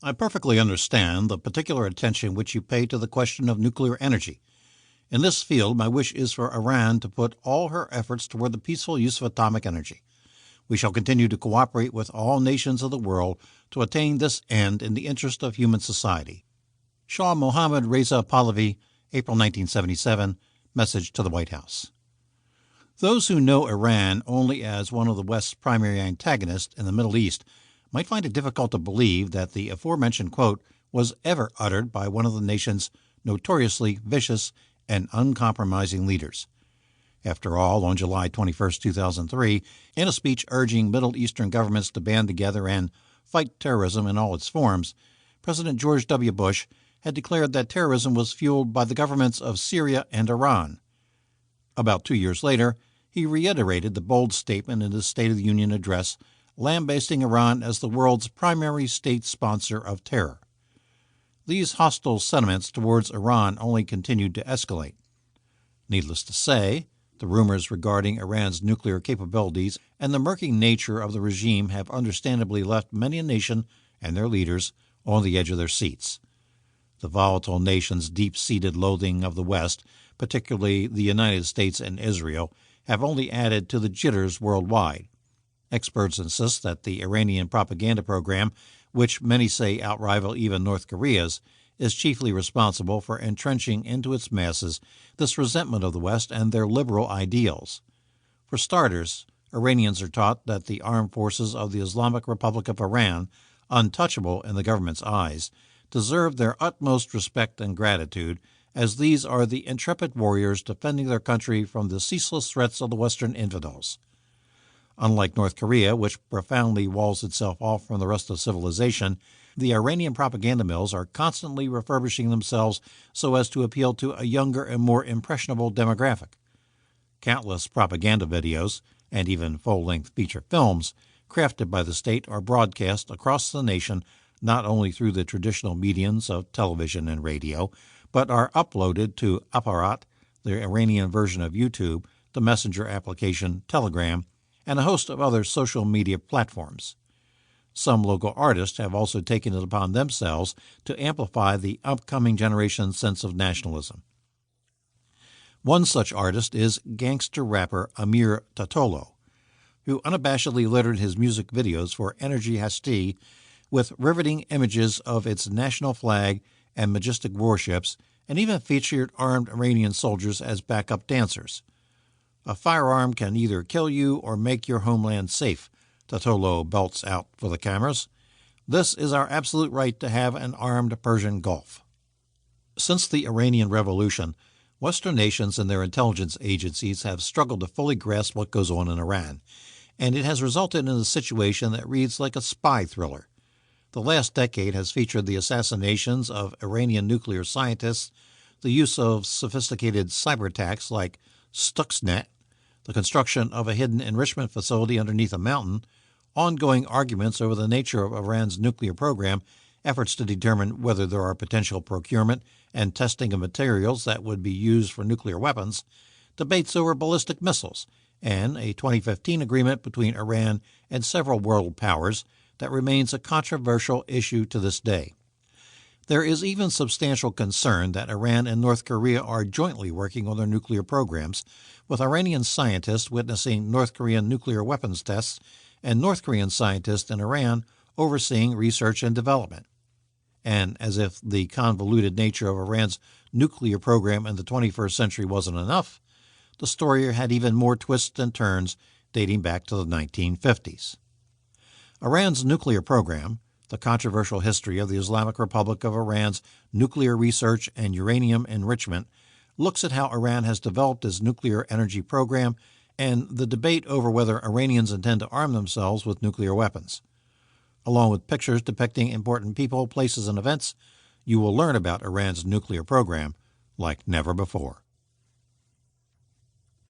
I perfectly understand the particular attention which you pay to the question of nuclear energy. In this field, my wish is for Iran to put all her efforts toward the peaceful use of atomic energy. We shall continue to cooperate with all nations of the world to attain this end in the interest of human society. Shah Mohammad Reza Pahlavi, April 1977, message to the White House. Those who know Iran only as one of the West's primary antagonists in the Middle East might find it difficult to believe that the aforementioned quote was ever uttered by one of the nation's notoriously vicious and uncompromising leaders. After all, on July 21, 2003, in a speech urging Middle Eastern governments to band together and fight terrorism in all its forms, President George W. Bush had declared that terrorism was fueled by the governments of Syria and Iran. About 2 years later, he reiterated the bold statement in his State of the Union address, lambasting Iran as the world's primary state sponsor of terror. These hostile sentiments towards Iran only continued to escalate. Needless to say, the rumors regarding Iran's nuclear capabilities and the murky nature of the regime have understandably left many a nation and their leaders on the edge of their seats. The volatile nation's deep-seated loathing of the West, particularly the United States and Israel, have only added to the jitters worldwide. Experts insist that the Iranian propaganda program, which many say outrival even North Korea's, is chiefly responsible for entrenching into its masses this resentment of the West and their liberal ideals. For starters, Iranians are taught that the armed forces of the Islamic Republic of Iran, untouchable in the government's eyes, deserve their utmost respect and gratitude, as these are the intrepid warriors defending their country from the ceaseless threats of the Western infidels. Unlike North Korea, which profoundly walls itself off from the rest of civilization, the Iranian propaganda mills are constantly refurbishing themselves so as to appeal to a younger and more impressionable demographic. Countless propaganda videos, and even full-length feature films, crafted by the state are broadcast across the nation not only through the traditional mediums of television and radio, but are uploaded to Apparat, the Iranian version of YouTube, the messenger application Telegram, and a host of other social media platforms. Some local artists have also taken it upon themselves to amplify the upcoming generation's sense of nationalism. One such artist is gangster rapper Amir Tatolo, who unabashedly littered his music videos for Energy Hasti with riveting images of its national flag and majestic warships, and even featured armed Iranian soldiers as backup dancers. A firearm can either kill you or make your homeland safe, Tatolo belts out for the cameras. This is our absolute right to have an armed Persian Gulf. Since the Iranian Revolution, Western nations and their intelligence agencies have struggled to fully grasp what goes on in Iran, and it has resulted in a situation that reads like a spy thriller. The last decade has featured the assassinations of Iranian nuclear scientists, the use of sophisticated cyber attacks like Stuxnet, the construction of a hidden enrichment facility underneath a mountain, ongoing arguments over the nature of Iran's nuclear program, efforts to determine whether there are potential procurement and testing of materials that would be used for nuclear weapons, debates over ballistic missiles, and a 2015 agreement between Iran and several world powers that remains a controversial issue to this day. There is even substantial concern that Iran and North Korea are jointly working on their nuclear programs, with Iranian scientists witnessing North Korean nuclear weapons tests and North Korean scientists in Iran overseeing research and development. And as if the convoluted nature of Iran's nuclear program in the 21st century wasn't enough, the story had even more twists and turns dating back to the 1950s. Iran's nuclear program, the controversial history of the Islamic Republic of Iran's nuclear research and uranium enrichment, looks at how Iran has developed its nuclear energy program and the debate over whether Iranians intend to arm themselves with nuclear weapons. Along with pictures depicting important people, places, and events, you will learn about Iran's nuclear program like never before.